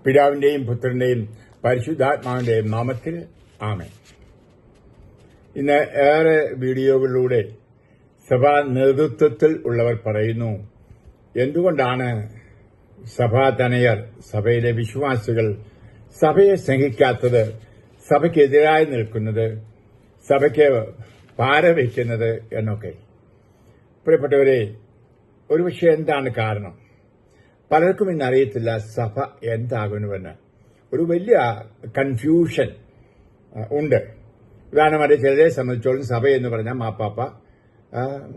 പിതാവിന്റെയും പുത്രന്റെയും പരിശുദ്ധാത്മാവിന്റെയും നാമത്തിൽ ആമേൻ. ഇന്ന് ഏറെ വീഡിയോകളിലൂടെ സഭാ നേതൃത്വത്തിൽ ഉള്ളവർ പറയുന്നു, എന്തുകൊണ്ടാണ് സഭാതനയർ, സഭയിലെ വിശ്വാസികൾ സഭയെ സ്നേഹിക്കാത്തത്, സഭയ്ക്കെതിരായി നിൽക്കുന്നത്, സഭയ്ക്ക് പാരവയ്ക്കുന്നത് എന്നൊക്കെ. പ്രിയപ്പെട്ടവരെ, ഒരുപക്ഷെ എന്താണ് കാരണം? പലർക്കും ഇന്നറിയത്തില്ല സഭ എന്താകുന്നുവെന്ന്. ഒരു വലിയ കൺഫ്യൂഷൻ ഉണ്ട്. ഉദാഹരണമായിട്ട് ചിലരെ സംബന്ധിച്ചോളം സഭ എന്ന് പറഞ്ഞാൽ മാപ്പാപ്പ,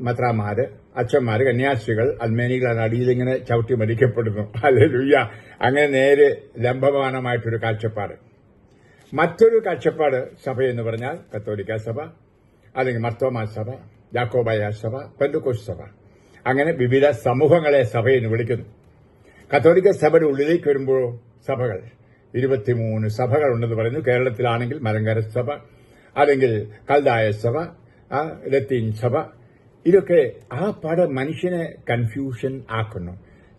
മത്രാമാര്, അച്ഛന്മാര്, കന്യാസ്ത്രീകൾ, അൽമേനികളാണ് അടിയിലിങ്ങനെ ചവിട്ടി മരിക്കപ്പെടുന്നു. ഹല്ലേലൂയ. അങ്ങനെ നേരെ ലംബമാനമായിട്ടൊരു കാഴ്ചപ്പാട്. മറ്റൊരു കാഴ്ചപ്പാട് സഭ എന്ന് പറഞ്ഞാൽ കത്തോലിക്ക സഭ, അല്ലെങ്കിൽ മർത്തോമാ സഭ, യാക്കോബായ സഭ, പെന്തക്കോസ്ത് സഭ, അങ്ങനെ വിവിധ സമൂഹങ്ങളെ സഭയെന്ന് വിളിക്കുന്നു. കത്തോലിക്ക സഭയുടെ ഉള്ളിലേക്ക് വരുമ്പോഴോ സഭകൾ 23 സഭകളുണ്ടെന്ന് പറയുന്നു. കേരളത്തിലാണെങ്കിൽ മലങ്കര സഭ, അല്ലെങ്കിൽ കൽദായ സഭ, ലത്തീൻ സഭ. ഇതൊക്കെ ആ മനുഷ്യനെ കൺഫ്യൂഷൻ ആക്കുന്നു.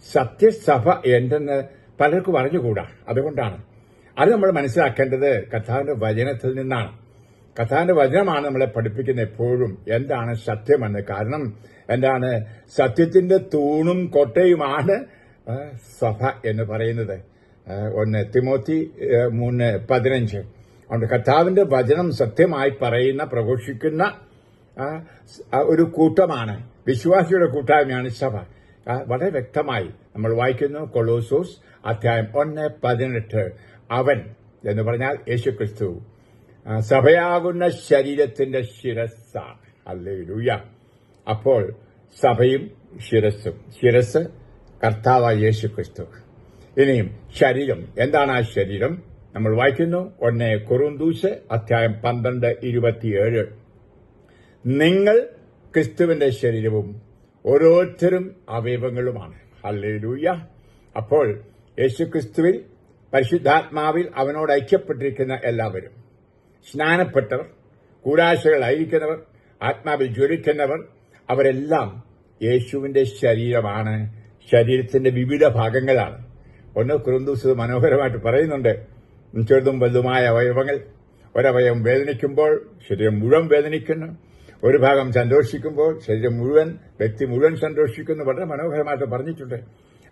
സത്യസഭ എന്തെന്ന് പലർക്കും അറിഞ്ഞുകൂടാ. അതുകൊണ്ടാണ് അത് നമ്മൾ മനസ്സിലാക്കേണ്ടത് കർത്താവിന്റെ വചനത്തിൽ നിന്നാണ്. കർത്താവിന്റെ വചനമാണ് നമ്മളെ പഠിപ്പിക്കുന്നത് എപ്പോഴും എന്താണ് സത്യമെന്ന്. കാരണം എന്താണ്? സത്യത്തിന്റെ തൂണും കോട്ടയുമാണ് സഭ എന്ന് പറയുന്നത്. 1 തിമോത്തി 3:15. അതുകൊണ്ട് കർത്താവിന്റെ വചനം സത്യമായി പറയുന്ന, പ്രഘോഷിക്കുന്ന ഒരു കൂട്ടമാണ്, വിശ്വാസിയുടെ കൂട്ടായ്മയാണ് സഭ. വളരെ വ്യക്തമായി നമ്മൾ വായിക്കുന്നു. കൊളോസോസ് അധ്യായം 1:18. അവൻ എന്ന് പറഞ്ഞാൽ യേശുക്രിസ്തു സഭയാകുന്ന ശരീരത്തിന്റെ ശിരസ്സാണ്. ഹല്ലേലൂയ. അപ്പോൾ സഭയും ശിരസ്സും, ശിരസ് കർത്താവായ യേശുക്രിസ്തു. ഇനിയും ശരീരം, എന്താണ് ആ ശരീരം? നമ്മൾ വായിക്കുന്നു 1 കൊറിന്തോസ് അധ്യായം 12:27. നിങ്ങൾ ക്രിസ്തുവിന്റെ ശരീരവും ഓരോരുത്തരും അവയവങ്ങളുമാണ്. ഹല്ലേലൂയ. അപ്പോൾ യേശുക്രിസ്തുവിൽ, പരിശുദ്ധാത്മാവിൽ അവനോട് ഐക്യപ്പെട്ടിരിക്കുന്ന എല്ലാവരും, സ്നാനപ്പെട്ടവർ, കൂടാശകളായിരിക്കുന്നവർ, ആത്മാവിൽ ജ്വലിക്കുന്നവർ, അവരെല്ലാം യേശുവിന്റെ ശരീരമാണ്. ശരീരത്തിന്റെ വിവിധ ഭാഗങ്ങളാണ്. 1 കൊറിന്തോസ് മനോഹരമായിട്ട് പറയുന്നുണ്ട്, ചെറുതും വലുതുമായ അവയവങ്ങൾ. ഒരവയവം വേദനിക്കുമ്പോൾ ശരീരം മുഴുവൻ വേദനിക്കുന്നു. ഒരു ഭാഗം സന്തോഷിക്കുമ്പോൾ ശരീരം മുഴുവൻ, വ്യക്തി മുഴുവൻ സന്തോഷിക്കുന്നു. വളരെ മനോഹരമായിട്ട് പറഞ്ഞിട്ടുണ്ട്.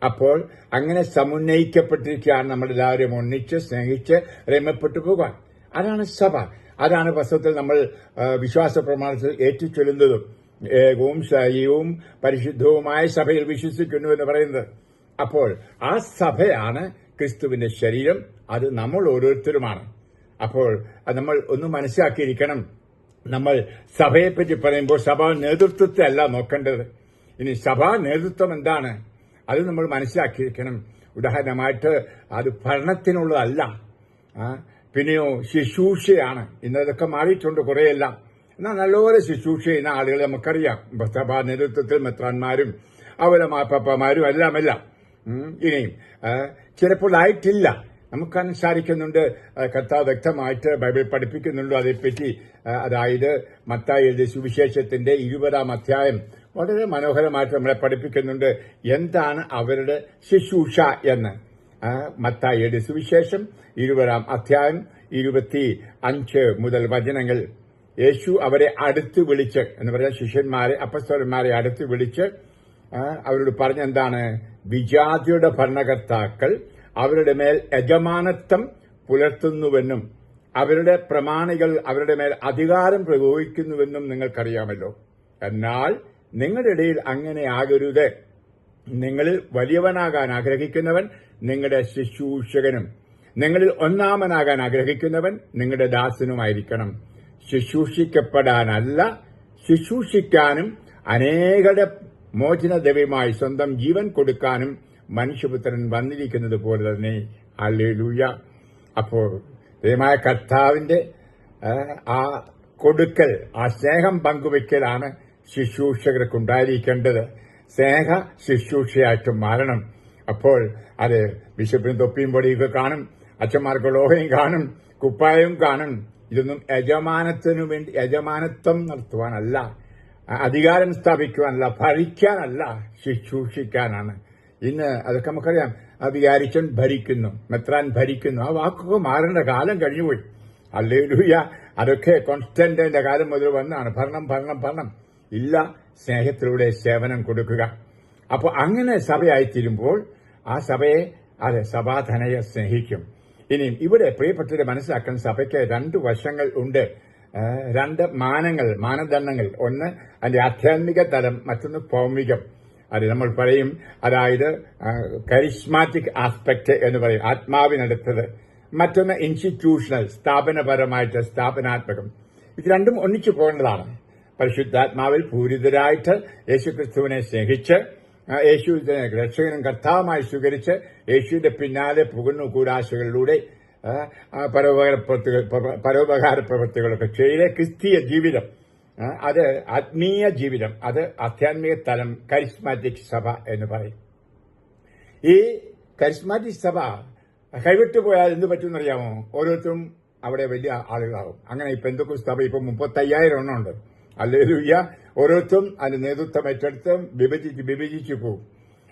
അപ്പോൾ അങ്ങനെ സമുന്നയിക്കപ്പെട്ടിരിക്കുകയാണ് നമ്മളെല്ലാവരും ഒന്നിച്ച് സ്നേഹിച്ച് രമ്യപ്പെട്ടു പോകാൻ. അതാണ് സഭ. അതാണ് വാസ്തവത്തിൽ നമ്മൾ വിശ്വാസ പ്രമാണത്തിൽ ഏറ്റുചൊല്ലുന്നതും ഏകവും സജീവവും പരിശുദ്ധവുമായ സഭയിൽ വിശ്വസിക്കുന്നു എന്ന് പറയുന്നത്. അപ്പോൾ ആ സഭയാണ് ക്രിസ്തുവിന്റെ ശരീരം. അത് നമ്മൾ ഓരോരുത്തരുമാണ്. അപ്പോൾ നമ്മൾ ഒന്ന് മനസ്സിലാക്കിയിരിക്കണം, നമ്മൾ സഭയെപ്പറ്റി പറയുമ്പോൾ സഭാ നേതൃത്വത്തെ അല്ല നോക്കേണ്ടത്. ഇനി സഭാ നേതൃത്വം എന്താണ് അത് നമ്മൾ മനസ്സിലാക്കിയിരിക്കണം. ഉദാഹരണമായിട്ട് അത് ഭരണത്തിനുള്ളതല്ല, പിന്നെയോ ശുശ്രൂഷയാണ്. ഇന്നതൊക്കെ മാറിയിട്ടുണ്ട് കുറേയെല്ലാം. എന്നാൽ നല്ലപോലെ ശുശ്രൂഷ ചെയ്യുന്ന ആളുകളെ നമുക്കറിയാം. സഭാ നേതൃത്വത്തിൽ മെത്രാന്മാരും അവരെ മാപ്പാപ്പമാരും എല്ലാം. ഇനിയും ചിലപ്പോൾ ആയിട്ടില്ല, നമുക്ക് സാധിക്കുന്നുണ്ട്. കർത്താവ് വ്യക്തമായിട്ട് ബൈബിൾ പഠിപ്പിക്കുന്നുണ്ടോ അതേപ്പറ്റി. അതായത് മത്തായി എഴുതിയ സുവിശേഷത്തിന്റെ 20-ാം അധ്യായം വളരെ മനോഹരമായിട്ട് നമ്മളെ പഠിപ്പിക്കുന്നുണ്ട് എന്താണ് അവരുടെ ശുശ്രൂഷ എന്ന്. മത്തായി എഴുതിയ സുവിശേഷം 20-ാം അധ്യായം 25 മുതൽ വചനങ്ങൾ. യേശു അവരെ അടുത്ത് വിളിച്ച്, എന്ന് പറഞ്ഞാൽ ശിഷ്യന്മാരെ, അപ്പസ്തോലന്മാരെ അടുത്ത് വിളിച്ച് അവരോട് പറഞ്ഞെന്താണ്? വിജാതിയുടെ ഭരണകർത്താക്കൾ അവരുടെ മേൽ യജമാനത്വം പുലർത്തുന്നുവെന്നും അവരുടെ പ്രമാണികൾ അവരുടെ മേൽ അധികാരം പ്രയോഗിക്കുന്നുവെന്നും നിങ്ങൾക്കറിയാമല്ലോ. എന്നാൽ നിങ്ങളുടെ ഇടയിൽ അങ്ങനെ ആകരുത്. നിങ്ങളിൽ വലിയവനാകാൻ ആഗ്രഹിക്കുന്നവൻ നിങ്ങളുടെ ശുശ്രൂഷകനും, നിങ്ങളിൽ ഒന്നാമനാകാൻ ആഗ്രഹിക്കുന്നവൻ നിങ്ങളുടെ ദാസനുമായിരിക്കണം. ശുശ്രൂഷിക്കപ്പെടാനല്ല, ശുശ്രൂഷിക്കാനും അനേകരുടെ മോചനദ്രവ്യമായി സ്വന്തം ജീവൻ കൊടുക്കാനും മനുഷ്യപുത്രൻ വന്നിരിക്കുന്നത് പോലെ തന്നെ. ഹല്ലേലൂയ. അപ്പോൾ ദൈവമായ കർത്താവിന്റെ ആ കൊടുക്കൽ, ആ സ്നേഹം പങ്കുവയ്ക്കലാണ് ശുശ്രൂഷകർക്കുണ്ടായിരിക്കേണ്ടത്. സ്നേഹ ശുശ്രൂഷയായിട്ട് മാറണം. അപ്പോൾ അത് ബിഷപ്പിന് തൊപ്പിയും പൊടിയൊക്കെ കാണും, അച്ഛന്മാർക്ക് ലോഹയും കാണും, കുപ്പായവും കാണും. ഇതൊന്നും യജമാനത്തിനു വേണ്ടി, യജമാനത്വം നടത്തുവാനല്ല, അധികാരം സ്ഥാപിക്കുവാനല്ല, ഭരിക്കാനല്ല, ശുശ്രൂഷിക്കാനാണ്. ഇന്ന് അതൊക്കെ നമുക്കറിയാം. ആ വികാരിച്ചൻ ഭരിക്കുന്നു, മെത്രാൻ ഭരിക്കുന്നു. ആ വാക്കൊക്കെ മാറേണ്ട കാലം കഴിഞ്ഞുപോയി. ഹല്ലേലൂയ. അതൊക്കെ കോൺസ്റ്റന്റിന്റെ കാലം മുതൽ വന്നാണ്. ഭരണം ഇല്ല, സ്നേഹത്തിലൂടെ സേവനം കൊടുക്കുക. അപ്പോൾ അങ്ങനെ സഭയായിത്തീരുമ്പോൾ ആ സഭയെ സഭാധനയെ സ്നേഹിക്കും. ഇനിയും ഇവിടെ പ്രിയപ്പെട്ടവരെ മനസ്സിലാക്കാൻ സഭയ്ക്ക് 2 വശങ്ങൾ ഉണ്ട്, 2 മാനദണ്ഡങ്ങൾ. ഒന്ന് അതിന്റെ ആധ്യാത്മിക തലം, മറ്റൊന്ന് ഭൗമികം. അത് നമ്മൾ പറയും, അതായത് കരിസ്മാറ്റിക് ആസ്പെക്ട് എന്ന് പറയും, ആത്മാവിനടുത്തത്. മറ്റൊന്ന് ഇൻസ്റ്റിറ്റ്യൂഷണൽ, സ്ഥാപനാത്മകം. ഇത് രണ്ടും ഒന്നിച്ചു പോകേണ്ടതാണ്. പരിശുദ്ധാത്മാവിൽ പൂരിതരായിട്ട് യേശുക്രിസ്തുവിനെ സ്നേഹിച്ച് യേശുവിനെ രക്ഷകനും കർത്താവുമായി സ്വീകരിച്ച് യേശുവിന്റെ പിന്നാലെ പുകഴ്ന്നു കൂടാശകളിലൂടെ പരോപകാര പ്രവൃത്തികളൊക്കെ ചെയ്ത് ക്രിസ്തീയ ജീവിതം, അത് ആത്മീയ ജീവിതം, അത് ആധ്യാത്മിക തലം, കരിസ്മാറ്റിക് സഭ എന്ന് പറയും. ഈ കരിസ്മാറ്റിക് സഭ കൈവിട്ടു പോയാൽ എന്ത് പറ്റുമെന്നറിയാമോ? ഓരോരുത്തരും അവിടെ വലിയ ആളുകളാകും. അങ്ങനെ ഈ പെന്തക്കോസ്ത് സഭ ഇപ്പൊ 35,000 എണ്ണം ഉണ്ട്. ഹല്ലേലൂയ. ഓരോരുത്തരും അതിന്റെ നേതൃത്വം ഏറ്റെടുത്ത് വിഭജിച്ചു പോകും.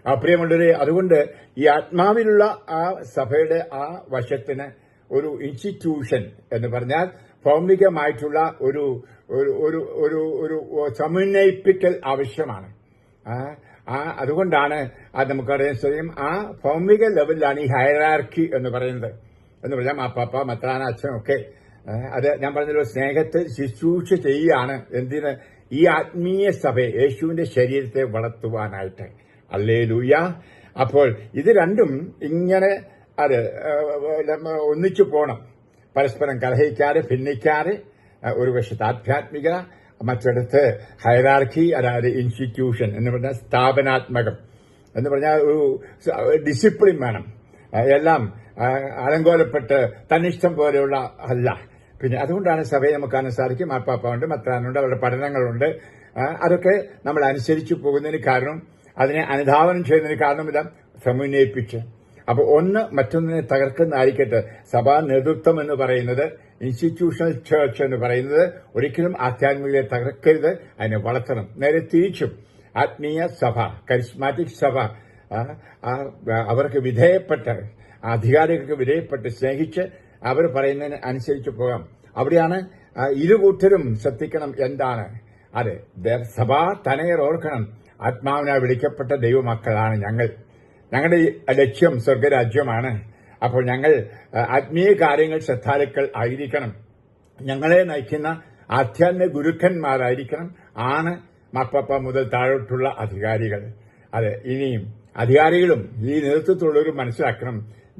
പ്രിയമുള്ളവരെ, അതുകൊണ്ട് ഈ ആത്മാവിലുള്ള ആ സഭയുടെ ആ വശത്തിന് ഒരു ഇൻസ്റ്റിറ്റ്യൂഷൻ എന്ന് പറഞ്ഞാൽ ഭൗമികമായിട്ടുള്ള ഒരു സമന്വയിപ്പിക്കൽ ആവശ്യമാണ്. അതുകൊണ്ടാണ് നമുക്കറിയാൻ സാധിക്കും, ആ ഭൗമിക ലെവലിലാണ് ഈ ഹയറാർക്കി എന്ന് പറയുന്നത്. എന്ന് പറഞ്ഞാൽ മാപ്പാപ്പ, മെത്രാൻ, അച്ഛൻ ഒക്കെ അത് ഞാൻ പറഞ്ഞല്ലോ, സ്നേഹത്തിൽ ശുശ്രൂഷ ചെയ്യുകയാണ്. എന്തിന്? ഈ ആത്മീയ സഭയെ, യേശുവിന്റെ ശരീരത്തെ വളർത്തുവാനായിട്ട്. ഹല്ലേലൂയ. അപ്പോൾ ഇത് രണ്ടും ഇങ്ങനെ ഒന്നിച്ചു പോകണം. പരസ്പരം കലഹിക്കാതെ, ഭിന്നിക്കാതെ. ഒരു വശത്ത് ആധ്യാത്മിക, മറ്റിടത്ത് ഹൈറാർക്കി, അതായത് ഇൻസ്റ്റിറ്റ്യൂഷൻ എന്ന് പറഞ്ഞാൽ സ്ഥാപനാത്മകം എന്ന് പറഞ്ഞാൽ ഒരു ഡിസിപ്ലിൻ വേണം. എല്ലാം അലങ്കോലപ്പെട്ട് തന്നിഷ്ടം പോലെയുള്ള അല്ല. പിന്നെ അതുകൊണ്ടാണ് സഭയെ നമുക്ക് കാണാൻ സാധിക്കും. മാപ്പാപ്പുണ്ട്, മെത്രാനുണ്ട്, അവരുടെ പഠനങ്ങളുണ്ട്. അതൊക്കെ നമ്മൾ അനുസരിച്ചു പോകുന്നതിന് കാരണം, അതിനെ അനുധാവനം ചെയ്യുന്നതിന് കാരണമില്ല, സമന്വയിപ്പിച്ച്. അപ്പൊ ഒന്ന് മറ്റൊന്നിനെ തകർക്കുന്നതായിരിക്കട്ടെ. സഭാ നേതൃത്വം എന്ന് പറയുന്നത്, ഇൻസ്റ്റിറ്റ്യൂഷണൽ ചർച്ച് എന്ന് പറയുന്നത് ഒരിക്കലും ആധ്യാത്മികതയെ തകർക്കരുത്, അതിനെ വളർത്തണം. നേരെ തിരിച്ചും ആത്മീയ സഭ, കരിസ്മാറ്റിക് സഭ, അവർക്ക് വിധേയപ്പെട്ട്, അധികാരികൾക്ക് വിധേയപ്പെട്ട് സ്നേഹിച്ച് അവർ പറയുന്നതിന് അനുസരിച്ച് പോകാം. അവിടെയാണ് ഇരുകൂട്ടരും ശ്രദ്ധിക്കണം. എന്താണ് അത്? സഭാ തനയർ ഓർക്കണം, ആത്മാവിനായി വിളിക്കപ്പെട്ട ദൈവമക്കളാണ് ഞങ്ങൾ. ഞങ്ങളുടെ ലക്ഷ്യം സ്വർഗരാജ്യമാണ്. അപ്പോൾ ഞങ്ങൾ ആത്മീയ കാര്യങ്ങൾ ശ്രദ്ധാലുക്കൾ ആയിരിക്കണം. ഞങ്ങളെ നയിക്കുന്ന ആധ്യാത്മിക ഗുരുക്കന്മാരായിരിക്കണം ആണ് മാപ്പാപ്പ മുതൽ താഴോട്ടുള്ള അധികാരികൾ. അതെ, ഇനിയും അധികാരികളും ഈ നേതൃത്വത്തിലുള്ളവരും മനസ്സിലാക്കണം,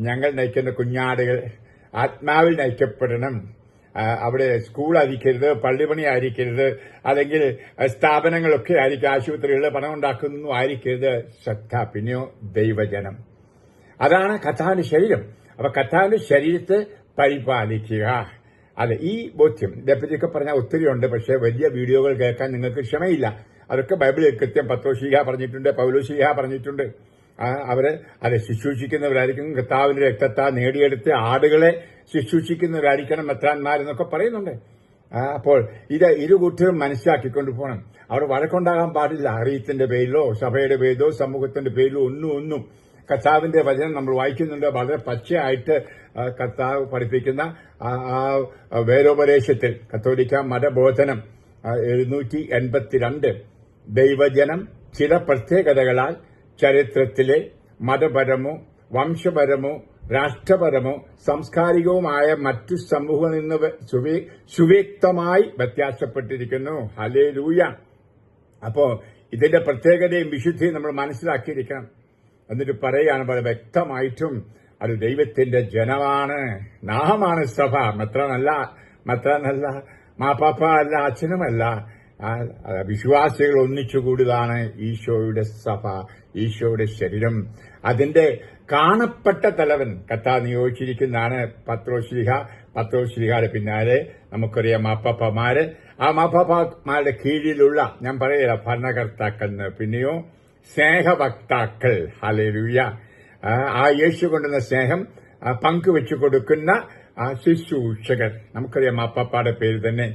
ഞങ്ങൾ നയിക്കുന്ന കുഞ്ഞാടുകൾ ആത്മാവിൽ നയിക്കപ്പെടണം. അവിടെ സ്കൂളായിരിക്കരുത്, പള്ളിപ്പണി ആയിരിക്കരുത്, അല്ലെങ്കിൽ സ്ഥാപനങ്ങളൊക്കെ ആയിരിക്കും, ആശുപത്രികളിൽ പണം ഉണ്ടാക്കുന്നു ആയിരിക്കരുത്. ശ്രദ്ധ. പിന്നെയോ ദൈവജനം. അതാണ് കർത്താവിന്റെ ശരീരം. അപ്പൊ കർത്താവിന്റെ ശരീരത്തെ പരിപാലിക്കുക. അതെ, ഈ ബോധ്യം ഇതേപ്പറ്റിയൊക്കെ പറഞ്ഞാൽ ഒത്തിരി ഉണ്ട്. പക്ഷെ വലിയ വീഡിയോകൾ കേൾക്കാൻ നിങ്ങൾക്ക് ക്ഷമയില്ല. അതൊക്കെ ബൈബിളിൽ കൃത്യം പത്രോശ്ലീഹ പറഞ്ഞിട്ടുണ്ട്, പൗലോശ്ലീഹ പറഞ്ഞിട്ടുണ്ട്. അവര് അത് ശുശ്രൂഷിക്കുന്നവരായിരിക്കും. കർത്താവിന്റെ രക്തത്താ നേടിയെടുത്ത് ആടുകളെ ശുശ്രൂഷിക്കുന്നവരായിരിക്കണം മെത്രാന്മാരെന്നൊക്കെ പറയുന്നുണ്ട്. അപ്പോൾ ഇത് ഇരുകൂട്ടരും മനസ്സിലാക്കിക്കൊണ്ട് പോകണം. അവിടെ വഴക്കുണ്ടാകാൻ പാടില്ല. അറിയത്തിന്റെ പേരിലോ സഭയുടെ പേരിലോ സമൂഹത്തിന്റെ പേരിലോ ഒന്നും. കർത്താവിന്റെ വചനം നമ്മൾ വായിക്കുന്നുണ്ട്. വളരെ പച്ചയായിട്ട് കർത്താവ് പഠിപ്പിക്കുന്ന വേരോപദേശത്തിൽ, കത്തോലിക്ക മതബോധനം 782, ദൈവജനം ചില പ്രത്യേകതകളാൽ ചരിത്രത്തിലെ മതപരമോ വംശപരമോ രാഷ്ട്രപരമോ സാംസ്കാരികവുമായ മറ്റു സമൂഹങ്ങളിൽ നിന്ന് സുവ്യക്തമായി വ്യത്യാസപ്പെട്ടിരിക്കുന്നു. ഹല്ലേലൂയ. അപ്പോ ഇതിന്റെ പ്രത്യേകതയും വിശുദ്ധിയും നമ്മൾ മനസ്സിലാക്കിയിരിക്കണം. എന്നിട്ട് പറയുകയാണ് വളരെ വ്യക്തമായിട്ടും, അത് ദൈവത്തിന്റെ ജനമാണ്, നാമാണ് സഭ. മെത്രാനല്ല, മാപ്പാപ്പ അല്ല, അച്ഛനുമല്ല. വിശ്വാസികൾ ഒന്നിച്ചുകൂടിയതാണ് ഈശോയുടെ സഭ, ഈശോയുടെ ശരീരം. അതിന്റെ കാണപ്പെട്ട തലവൻ കർത്താവ് നിയോഗിച്ചിരിക്കുന്നതാണ് പത്രോശ്ലീഹയുടെ പിന്നാലെ നമുക്കറിയാം മാപ്പാപ്പമാര്. ആ മാപ്പാപ്പമാരുടെ കീഴിലുള്ള, ഞാൻ പറയില്ല ഭരണകർത്താക്കൾ, പിന്നെയോ സ്നേഹവക്താക്കൾ. ഹല്ലേലൂയ. ആ യേശു കൊണ്ടുവന്ന സ്നേഹം പങ്കുവെച്ചു കൊടുക്കുന്ന ശുശ്രൂഷകർ. നമുക്കറിയാം മാപ്പാപ്പയുടെ പേര് തന്നെ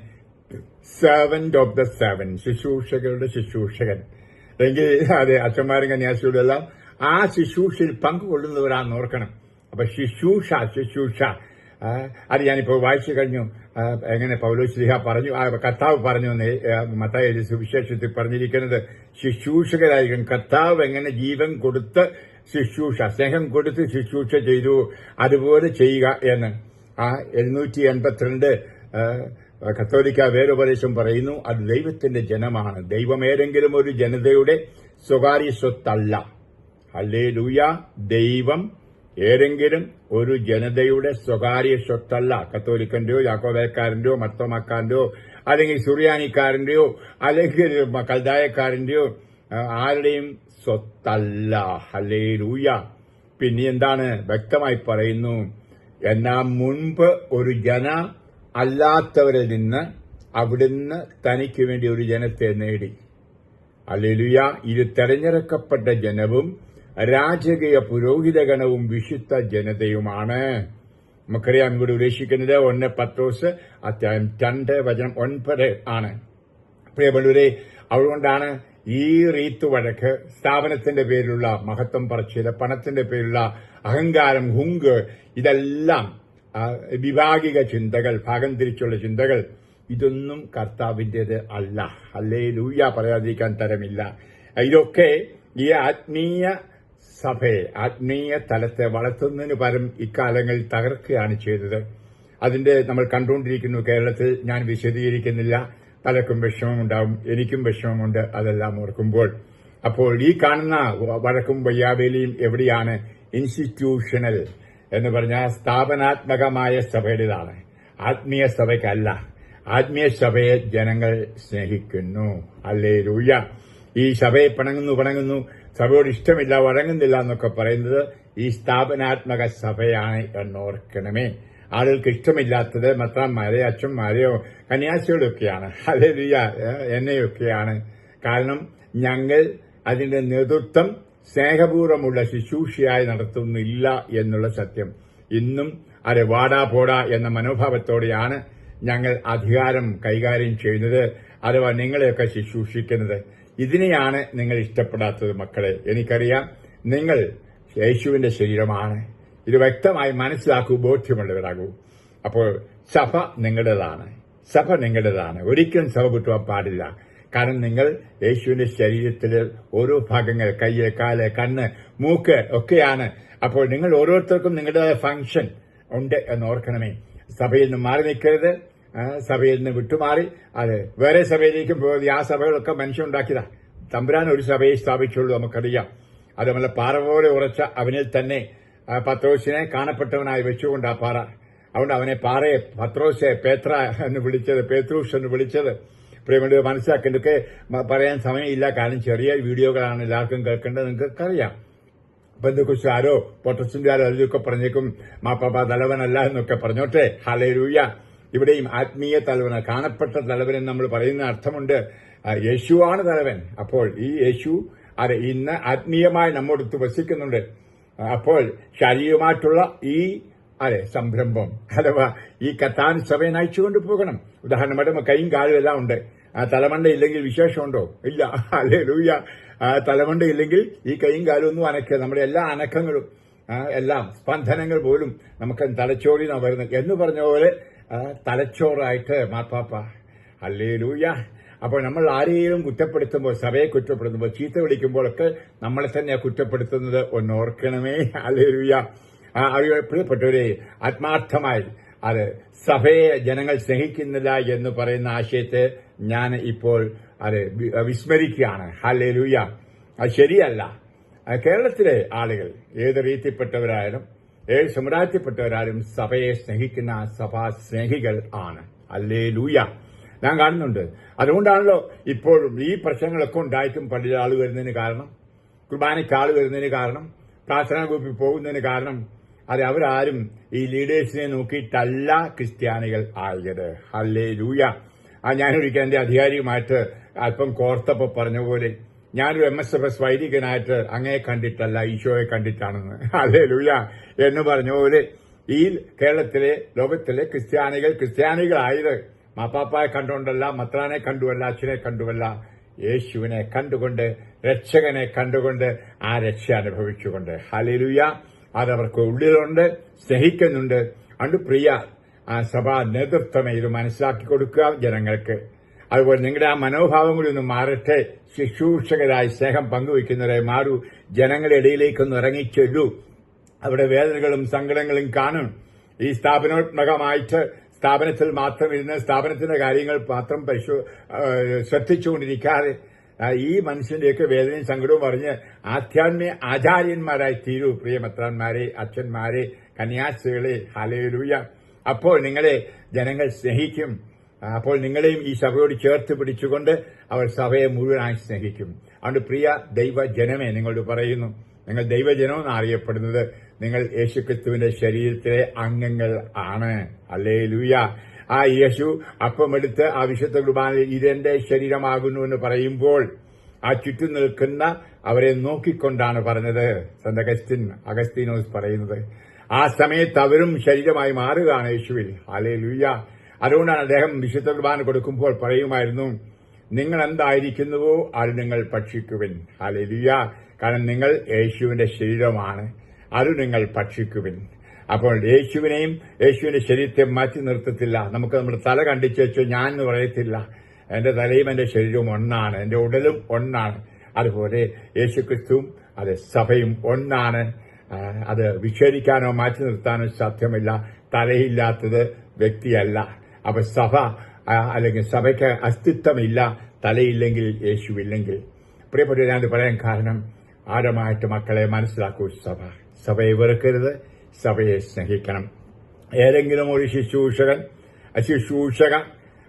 സെർവന്റ് ഓഫ് ദ സെവൻ, ശുശ്രൂഷകരുടെ ശുശ്രൂഷകൻ. എങ്കിൽ അതെ, അച്ഛന്മാരും കന്യാസികളും എല്ലാം ആ ശുശ്രൂഷയിൽ പങ്കുകൊള്ളുന്നവരാന്ന് ഓർക്കണം. അപ്പൊ ശുശ്രൂഷ അത് ഞാനിപ്പോൾ വായിച്ചു കഴിഞ്ഞു. എങ്ങനെ പൗലോസ്ലീഹ പറഞ്ഞു, കർത്താവ് പറഞ്ഞു മത്തായി സുവിശേഷത്തിൽ പറഞ്ഞിരിക്കുന്നത്, ശുശ്രൂഷകരായിരിക്കും. കർത്താവ് എങ്ങനെ ജീവൻ കൊടുത്ത് ശുശ്രൂഷ, സ്നേഹം കൊടുത്ത് ശുശ്രൂഷ ചെയ്തു, അതുപോലെ ചെയ്യുക എന്ന്. 782 കത്തോലിക്ക വേദോപദേശം പറയുന്നു, അത് ദൈവത്തിന്റെ ജനമാണ്. ദൈവം ഏതെങ്കിലും ഒരു ജനതയുടെ സ്വകാര്യ സ്വത്തല്ല. ഹല്ലേലൂയ. ദൈവം ഏതെങ്കിലും ഒരു ജനതയുടെ സ്വകാര്യ സ്വത്തല്ല. കത്തോലിക്കന്റെയോ യാക്കോബായക്കാരന്റെയോ മർത്തോമാക്കാരന്റെയോ അല്ലെങ്കിൽ സുറിയാനിക്കാരന്റെയോ അല്ലെങ്കിൽ കൽദായക്കാരന്റെയോ ആരുടെയും സ്വത്തല്ല. ഹല്ലേലൂയ. പിന്നെ എന്താണ് വ്യക്തമായി പറയുന്നു, എന്നാ മുൻപ് ഒരു ജന അല്ലാത്തവരിൽ നിന്ന് അവിടുന്ന് തനിക്ക് വേണ്ടി ഒരു ജനത്തെ നേടി. ഹല്ലേലൂയ. ഇത് തെരഞ്ഞെടുക്കപ്പെട്ട ജനവും രാജകീയ പുരോഹിതഗണവും വിശുദ്ധ ജനതയുമാണ്. നമുക്കറിയാം ഇവിടെ ഉദ്ദേശിക്കുന്നത് 1 പത്രോസ് അധ്യായം 2:9 ആണ്. പ്രിയമുള്ളവരെ, അതുകൊണ്ടാണ് ഈ റീത്ത് വഴക്ക്, സ്ഥാപനത്തിന്റെ പേരിലുള്ള മഹത്വം പറച്ചില്, പണത്തിന്റെ പേരിലുള്ള അഹങ്കാരം, ഹുങ്ക്, ഇതെല്ലാം വിഭാഗിക ചിന്തകൾ, ഭാഗം തിരിച്ചുള്ള ചിന്തകൾ, ഇതൊന്നും കർത്താവിന്റേത് അല്ല. ഹല്ലേലൂയ. പറയാതിരിക്കാൻ തരമില്ല. ഇതൊക്കെ ഈ ആത്മീയ സഭയെ, ആത്മീയ തലത്തെ വളർത്തുന്നതിന് പകരം ഇക്കാലങ്ങളിൽ തകർക്കുകയാണ് ചെയ്തത്. അതിന്റെ നമ്മൾ കണ്ടുകൊണ്ടിരിക്കുന്നു കേരളത്തിൽ. ഞാൻ വിശദീകരിക്കുന്നില്ല. പലർക്കും വിഷമമുണ്ടാവും, എനിക്കും വിഷമമുണ്ട് അതെല്ലാം ഓർക്കുമ്പോൾ. അപ്പോൾ ഈ കാണുന്ന വഴക്കും വയ്യാവേലിയും എവിടെയാണ്? ഇൻസ്റ്റിറ്റ്യൂഷണൽ എന്ന് പറഞ്ഞാൽ സ്ഥാപനാത്മകമായ സഭയുടേതാണ്, ആത്മീയ സഭയ്ക്കല്ല. ആത്മീയ സഭയെ ജനങ്ങൾ സ്നേഹിക്കുന്നു. ഹല്ലേലൂയ. ഈ സഭയെ പിണങ്ങുന്നു, സഭയോട് ഇഷ്ടമില്ല, വഴങ്ങുന്നില്ല എന്നൊക്കെ പറയുന്നത് ഈ സ്ഥാപനാത്മക സഭയാണ് എന്നോർക്കണമേ. ആളുകൾക്ക് ഇഷ്ടമില്ലാത്തത് മെത്രാന്മാരെയോ അച്ഛന്മാരെയോ കന്യാസികളൊക്കെയാണ്. ഹല്ലേലൂയ. എന്നെയൊക്കെയാണ്. കാരണം ഞങ്ങൾ അതിന്റെ നേതൃത്വം സ്നേഹപൂർവ്വമുള്ള ശുശ്രൂഷയായി നടത്തുന്നില്ല എന്നുള്ള സത്യം. ഇന്നും അത് വാടാ പോടാ എന്ന മനോഭാവത്തോടെയാണ് ഞങ്ങൾ അധികാരം കൈകാര്യം ചെയ്യുന്നത്, അഥവാ നിങ്ങളെയൊക്കെ ശുശ്രൂഷിക്കുന്നത്. ഇതിനെയാണ് നിങ്ങൾ ഇഷ്ടപ്പെടാത്തത് മക്കളെ. എനിക്കറിയാം, നിങ്ങൾ യേശുവിന്റെ ശരീരമാണ്. ഇത് വ്യക്തമായി മനസ്സിലാക്കൂ, ബോധ്യമുള്ളവരാകൂ. അപ്പോൾ സഭ നിങ്ങളുടേതാണ്. ഒരിക്കലും സഭ വിട്ടുവാൻ പാടില്ല. കാരണം നിങ്ങൾ യേശുവിന്റെ ശരീരത്തിലെ ഓരോ ഭാഗങ്ങൾ, കയ്യ്, കാല്, കണ്ണ്, മൂക്ക് ഒക്കെയാണ്. അപ്പോൾ നിങ്ങൾ ഓരോരുത്തർക്കും നിങ്ങളുടേതായ ഫംഗ്ഷൻ ഉണ്ട് എന്നോർക്കണമേ. സഭയിൽ നിന്ന് മാറി നിൽക്കരുത്. സഭയിൽ നിന്ന് വിട്ടുമാറി അത് വേറെ സഭയിലേക്കും പോയി. ആ സഭകളൊക്കെ മനുഷ്യനുണ്ടാക്കിയതാ. തമ്പുരാൻ ഒരു സഭയെ സ്ഥാപിച്ചുള്ളൂ, നമുക്കറിയാം. അത് നമ്മളെ പാറ പോലെ ഉറച്ച അവനിൽ തന്നെ പത്രോസിനെ കാണപ്പെട്ടവനായി വെച്ചുകൊണ്ട് ആ പാറ, അതുകൊണ്ട് അവനെ പാറയെ പത്രോസെ പേത്ര എന്ന് വിളിച്ചത്, പേത്രൂസ് എന്ന് വിളിച്ചത്. പ്രിയമുള്ള മനസ്സിലാക്കേണ്ടതൊക്കെ പറയാൻ സമയമില്ല, കാരണം ചെറിയ വീഡിയോകളാണ് എല്ലാവർക്കും കേൾക്കേണ്ടത്. നിങ്ങൾക്കറിയാം. ബന്ധുക്കുശാരോ പൊട്ടസിന്റെയാരോ അതിലൊക്കെ പറഞ്ഞേക്കും മാപ്പാപ്പ തലവനല്ല എന്നൊക്കെ പറഞ്ഞോട്ടെ. ഹല്ലേലൂയ. ഇവിടെയും ആത്മീയ തലവൻ, കാണപ്പെട്ട തലവൻ എന്ന് നമ്മൾ പറയുന്ന അർത്ഥമുണ്ട്. യേശുവാണ് തലവൻ. അപ്പോൾ ഈ യേശു ഇന്ന് ആത്മീയമായി നമ്മോടൊത്ത് വസിക്കുന്നുണ്ട്. അപ്പോൾ ശാരീരികമായിട്ടുള്ള ഈ സംരംഭം, അഥവാ ഈ കത്താൻ സഭയെ നയിച്ചുകൊണ്ട് പോകണം. ഉദാഹരണമായിട്ട് കൈയും കാലും എല്ലാം ഉണ്ട്. തലമണ്ട ഇല്ലെങ്കിൽ വിശേഷമുണ്ടോ? ഇല്ല. ഹല്ലേലൂയ. തലമണ്ട ഇല്ലെങ്കിൽ ഈ കൈയും കാലും ഒന്നും അനക്കുക. നമ്മുടെ എല്ലാ അനക്കങ്ങളും, എല്ലാം സ്പന്ദനങ്ങൾ പോലും നമുക്ക് തലച്ചോറിനാണ് വരുന്നത് എന്ന് പറഞ്ഞ പോലെ തലച്ചോറായിട്ട് മാർപ്പാപ്പ. ഹല്ലേലൂയ. അപ്പോൾ നമ്മൾ ആരെയും കുറ്റപ്പെടുത്തുമ്പോൾ, സഭയെ കുറ്റപ്പെടുത്തുമ്പോൾ, ചീത്ത വിളിക്കുമ്പോഴൊക്കെ നമ്മളെ തന്നെയാണ് കുറ്റപ്പെടുത്തുന്നത്. ഒന്നോർക്കണമേ. ഹല്ലേലൂയ. പ്രിയപ്പെട്ടവരെ, ആത്മാർത്ഥമായി അത് സഭയെ ജനങ്ങൾ സ്നേഹിക്കുന്നില്ല എന്ന് പറയുന്ന ആശയത്തെ ഞാൻ ഇപ്പോൾ വിസ്മരിക്കുകയാണ്. ഹല്ലേലൂയ. അത് ശരിയല്ല. കേരളത്തിലെ ആളുകൾ ഏത് രീതിയിൽപ്പെട്ടവരായാലും ഏത് സമുദായത്തിൽപ്പെട്ടവരായാലും സഭയെ സ്നേഹിക്കുന്ന സഭാ സ്നേഹികൾ ആണ്. ഹല്ലേലൂയ. ഞാൻ കാണുന്നുണ്ട്. അതുകൊണ്ടാണല്ലോ ഇപ്പോഴും ഈ പ്രശ്നങ്ങളൊക്കെ ഉണ്ടായിട്ടും പള്ളിയിൽ ആൾ വരുന്നതിന് കാരണം, കുർബാനയ്ക്ക് ആൾ വരുന്നതിന് കാരണം, പ്രാർത്ഥനാ ഗ്രൂപ്പിൽ പോകുന്നതിന് കാരണം, അവരാരും ഈ ലീഡേഴ്സിനെ നോക്കിയിട്ടല്ല ക്രിസ്ത്യാനികൾ ആയത്. ഹല്ലേലൂയ. ഞാനൊരിക്കൽ എന്റെ അധികാരിയുമായിട്ട് അല്പം കോർത്തപ്പോൾ പറഞ്ഞ പോലെ, ഞാനൊരു MSFS വൈദികനായിട്ട് അങ്ങയെ കണ്ടിട്ടല്ല, ഈശോയെ കണ്ടിട്ടാണെന്ന്. ഹല്ലേലൂയ എന്ന് പറഞ്ഞ പോലെ ഈ കേരളത്തിലെ, ലോകത്തിലെ ക്രിസ്ത്യാനികളായത് മാപ്പാപ്പായെ കണ്ടുകൊണ്ടല്ല, മത്രാനെ കണ്ടുവല്ല, അച്ഛനെ കണ്ടുവല്ല, യേശുവിനെ കണ്ടുകൊണ്ട്, രക്ഷകനെ കണ്ടുകൊണ്ട്, ആ രക്ഷ അനുഭവിച്ചുകൊണ്ട്. ഹല്ലേലൂയ. അതവർക്ക് ഉള്ളിലുണ്ട്, സ്നേഹിക്കുന്നുണ്ട്. അതുകൊണ്ട് പ്രിയ സഭാ നേതൃത്വമേ ഇത് മനസ്സിലാക്കി കൊടുക്കുക ജനങ്ങൾക്ക്. അതുപോലെ നിങ്ങളുടെ ആ മനോഭാവം കൂടി ഒന്ന് മാറട്ടെ. ശുശ്രൂഷകരായി സ്നേഹം പങ്കുവയ്ക്കുന്നവരായി മാറൂ. ജനങ്ങളുടെ ഇടയിലേക്കൊന്ന് ഇറങ്ങിച്ചെല്ലൂ. അവിടെ വേദനകളും സങ്കടങ്ങളും കാണും. ഈ സ്ഥാപനോത്മകമായിട്ട് സ്ഥാപനത്തിൽ മാത്രം ഇരുന്ന് സ്ഥാപനത്തിന്റെ കാര്യങ്ങൾ മാത്രം ശ്രദ്ധിച്ചുകൊണ്ടിരിക്കാതെ ഈ മനുഷ്യന്റെയൊക്കെ വേദനയും സങ്കടവും പറഞ്ഞ് ആധ്യാത്മിക ആചാര്യന്മാരായി തീരൂ. പ്രിയമെത്രാന്മാരെ, അച്ഛന്മാരെ, കന്യാസ്ത്രീകളെ. ഹല്ലേലൂയ. അപ്പോൾ നിങ്ങളെ ജനങ്ങൾ സ്നേഹിക്കും. അപ്പോൾ നിങ്ങളെയും ഈ സഭയോട് ചേർത്ത് പിടിച്ചുകൊണ്ട് അവർ സഭയെ മുഴുവനായി സ്നേഹിക്കും. അതുകൊണ്ട് പ്രിയ ദൈവജനമേ, നിങ്ങളോട് പറയുന്നു, നിങ്ങൾ ദൈവജനമെന്ന് അറിയപ്പെടുന്നത് നിങ്ങൾ യേശുക്രിസ്തുവിന്റെ ശരീരത്തിലെ അംഗങ്ങൾ ആണ്. ഹല്ലേലൂയ. ആ യേശു അപ്പമെടുത്ത് ആ വിശുദ്ധ കുർബാനയിൽ ഇതെന്റെ ശരീരമാകുന്നു എന്ന് പറയുമ്പോൾ ആ ചുറ്റും നിൽക്കുന്ന അവരെ നോക്കിക്കൊണ്ടാണ് പറഞ്ഞത്. അഗസ്തീനോസ് പറയുന്നത് ആ സമയത്ത് അവരും ശരീരമായി മാറുകയാണ് യേശുവിൽ. ഹല്ലേലൂയ. അതുകൊണ്ടാണ് അദ്ദേഹം വിശുദ്ധ കുർബാന കൊടുക്കുമ്പോൾ പറയുമായിരുന്നു, നിങ്ങൾ എന്തായിരിക്കുന്നുവോ അത് നിങ്ങൾ ഭക്ഷിക്കുവിൻ. ഹല്ലേലൂയ. കാരണം നിങ്ങൾ യേശുവിന്റെ ശരീരമാണ്, അത് നിങ്ങൾ ഭക്ഷിക്കുവിൻ. അപ്പോൾ യേശുവിനെയും യേശുവിന്റെ ശരീരത്തെ മാറ്റി നിർത്തത്തില്ല. നമുക്ക് നമ്മുടെ തല കണ്ടിച്ചു വെച്ചു ഞാൻ എന്ന് പറയത്തില്ല. എന്റെ തലയും എന്റെ ശരീരവും ഒന്നാണ്, എന്റെ ഉടലും ഒന്നാണ്. അതുപോലെ യേശുക്രിസ്തുവും അത് സഭയും ഒന്നാണ്. അത് വിച്ഛേദിക്കാനോ മാറ്റി നിർത്താനോ സാധ്യമല്ല. തലയില്ലാത്തത് വ്യക്തിയല്ല. അപ്പൊ സഭ അല്ലെങ്കിൽ സഭയ്ക്ക് അസ്തിത്വമില്ല തലയില്ലെങ്കിൽ, യേശുവില്ലെങ്കിൽ. പ്രിയപ്പെട്ട ഞാനത് പറയാൻ കാരണം ആഴമായിട്ട് മക്കളെ മനസ്സിലാക്കൂ. സഭയെ വെറുക്കരുത്, സഭയെ സ്നേഹിക്കണം. ഏതെങ്കിലും ഒരു ശുശ്രൂഷക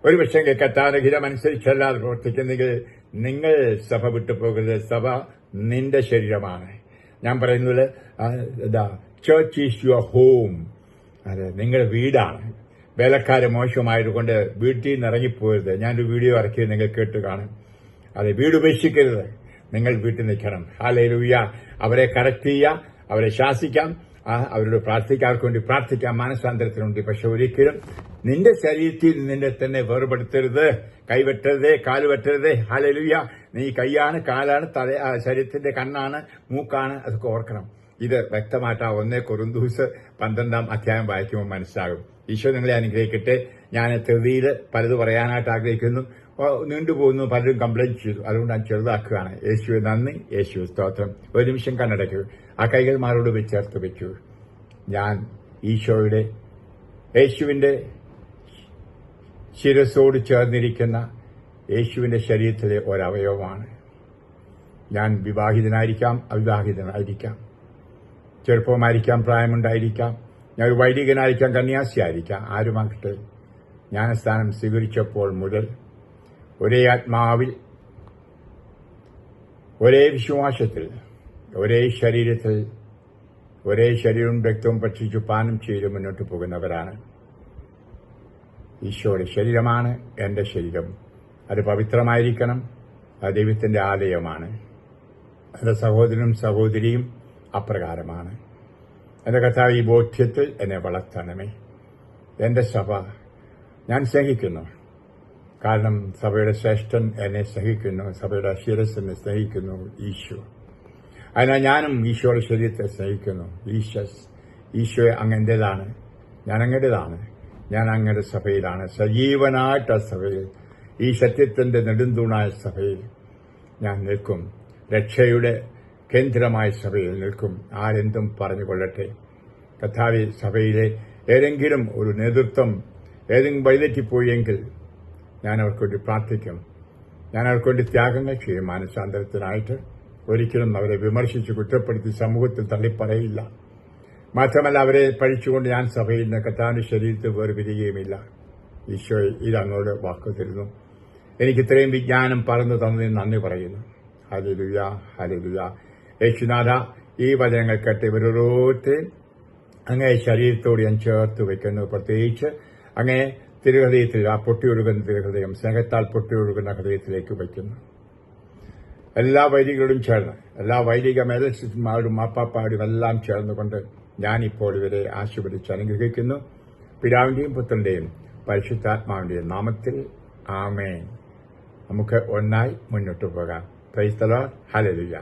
ഒരു പക്ഷേ കർത്താവിന്റെ ഹിതമനുസരിച്ചല്ലാതെ പ്രവർത്തിക്കുന്നെങ്കിൽ നിങ്ങൾ സഭ വിട്ടുപോകരുത്. സഭ നിന്റെ ശരീരമാണ്. ഞാൻ പറയുന്നത് ചർച്ച് ഈസ് യുവർ ഹോം. അത് നിങ്ങളുടെ വീടാണ്. വേലക്കാര് മോശമായതുകൊണ്ട് വീട്ടിൽ നിന്ന് ഇറങ്ങിപ്പോകരുത്. ഞാനൊരു വീഡിയോ ഇറക്കിയത് നിങ്ങൾ കേട്ട് കാണും. അത് വീട് ഉപേക്ഷിക്കരുത്. നിങ്ങൾ വീട്ടിൽ നിൽക്കണം. ഹല്ലേലൂയ. അവരെ കറക്റ്റ് ചെയ്യാം, അവരെ ശാസിക്കാം, അവരോട് പ്രാർത്ഥിക്കാം, അവർക്ക് വേണ്ടി പ്രാർത്ഥിക്കാം, മാനസാന്തരത്തിനുണ്ട്. പക്ഷെ ഒരിക്കലും നിന്റെ ശരീരത്തിൽ നിന്നെ തന്നെ വേർപെടുത്തരുത്. കൈവെട്ടരുതേ, കാലുവെട്ടരുതേ. ഹല്ലേലൂയ. നീ കൈയാണ്, കാലാണ്, ശരീരത്തിന്റെ കണ്ണാണ്, മൂക്കാണ്. അതൊക്കെ ഓർക്കണം. ഇത് വ്യക്തമായിട്ട് 1 കൊരിന്ത്യർ 12 അധ്യായം വായിക്കുമ്പോൾ മനസ്സിലാകും. ഈശോ നിങ്ങളെ അനുഗ്രഹിക്കട്ടെ. ഞാൻ ധൃതിയിൽ പലത് പറയാനായിട്ട് ആഗ്രഹിക്കുന്നു, നീണ്ടുപോകുന്നു, പലരും കംപ്ലൈന്റ് ചെയ്തു. അതുകൊണ്ട് ഞാൻ ചെറുതാക്കുകയാണ്. യേശുവെ നന്ദി, യേശുവെ സ്തോത്രം. ഒരു നിമിഷം കണ്ണടയ്ക്കൂ, ആ കൈകൾ മാറോട് ചേർത്ത് വെക്കൂ. ഞാൻ യേശുവിന്റെ ശിരസോട് ചേർന്നിരിക്കുന്ന യേശുവിന്റെ ശരീരത്തിലെ ഒരവയവമാണ്. ഞാൻ വിവാഹിതനായിരിക്കാം, അവിവാഹിതനായിരിക്കാം, ചെറുപ്പമായിരിക്കാം, പ്രായമുണ്ടായിരിക്കാം, ഞാൻ ഒരു വൈദികനായിരിക്കാം, കന്യാസിയായിരിക്കാം, ആരുമാകട്ടെ. ജ്ഞാനസ്ഥാനം സ്വീകരിച്ചപ്പോൾ മുതൽ ഒരേ ആത്മാവിൽ, ഒരേ വിശ്വാസത്തിൽ, ഒരേ ശരീരത്തിൽ, ഒരേ ശരീരവും രക്തവും ഭക്ഷിച്ചു പാനം ചെയ്ത് മുന്നോട്ട് പോകുന്നവരാണ്. ഈശോയുടെ ശരീരമാണ് എന്റെ ശരീരം. അത് പവിത്രമായിരിക്കണം. അത് ദൈവത്തിന്റെ ആലയമാണ്. എന്റെ സഹോദരനും സഹോദരിയും അപ്രകാരമാണ്. എന്റെ കർത്താവ് ഈ ബോധ്യത്തിൽ എന്നെ വളർത്തണമേ. എന്റെ സഭ ഞാൻ സ്നേഹിക്കുന്നു. കാരണം സഭയുടെ ശ്രേഷ്ഠൻ എന്നെ സ്നേഹിക്കുന്നു, സഭയുടെ ശിരസ് എന്നെ സ്നേഹിക്കുന്നു, ഈശോ. അതിനാൽ ഞാനും ഈശോയുടെ ശരീരത്തെ സ്നേഹിക്കുന്നു. ഈശോയെ അങ്ങൻ്റെതാണ്, ഞാൻ അങ്ങൻ്റെതാണ്, ഞാൻ അങ്ങയുടെ സഭയിലാണ്, സജീവനായിട്ട് ആ സഭയിൽ, ഈ സത്യത്തിന്റെ നെടുന്തൂണായ സഭയിൽ ഞാൻ നിൽക്കും. രക്ഷയുടെ കേന്ദ്രമായ സഭയിൽ നിൽക്കും. ആരെന്തും പറഞ്ഞുകൊള്ളട്ടെ. കർത്താവേ, സഭയിലെ ഏതെങ്കിലും ഒരു നേതൃത്വം ഏതെങ്കിലും വഴിതെറ്റിപ്പോയെങ്കിൽ ഞാൻ അവർക്ക് വേണ്ടി പ്രാർത്ഥിക്കും. ഞാൻ അവർക്ക് വേണ്ടി ത്യാഗങ്ങൾ ചെയ്യും. മാനസാന്തരത്തിനായിട്ട് ഒരിക്കലും അവരെ വിമർശിച്ച് കുറ്റപ്പെടുത്തി സമൂഹത്തിൽ തള്ളിപ്പറയില്ല. മാത്രമല്ല, അവരെ പഴിച്ചുകൊണ്ട് ഞാൻ സഭയിൽ നിന്ന് കർത്താവിന്റെ ശരീരത്തിൽ വേർപിരിയുകയുമില്ല. ഈശോ ഇത് അങ്ങോട്ട് വാക്കു തരുന്നു. എനിക്ക് ഇത്രയും വിജ്ഞാനം പറഞ്ഞു തന്നതിന് നന്ദി പറയുന്നു. Hallelujah, hallelujah. യേശുനാഥ, ഈ വചനങ്ങൾ കേട്ട് ഇവരോരോരുത്തരെയും അങ്ങേ ശരീരത്തോട് ഞാൻ ചേർത്ത് വയ്ക്കുന്നു. പ്രത്യേകിച്ച് അങ്ങേ തിരുഹൃദയത്തിൽ, ആ പൊട്ടിയൊഴുകുന്ന തിരുഹൃദയം, സ്നേഹത്താൽ പൊട്ടിയൊഴുകുന്ന ഹൃദയത്തിലേക്ക് വയ്ക്കുന്നു. എല്ലാ വൈദികരോടും ചേർന്ന്, എല്ലാ വൈദിക മേലന്മാരോടും മാപ്പാപ്പാടും എല്ലാം ചേർന്നുകൊണ്ട് ഞാനിപ്പോൾ ഇവരെ ആശീർവദിച്ച് അനുഗ്രഹിക്കുന്നു. പിതാവിന്റെയും പുത്രന്റെയും പരിശുദ്ധാത്മാവിന്റെയും നാമത്തിൽ. ആമേൻ. നമുക്ക് ഒന്നായി മുന്നോട്ട് പോകാം. Praise the Lord. ഹല്ലേലൂയ.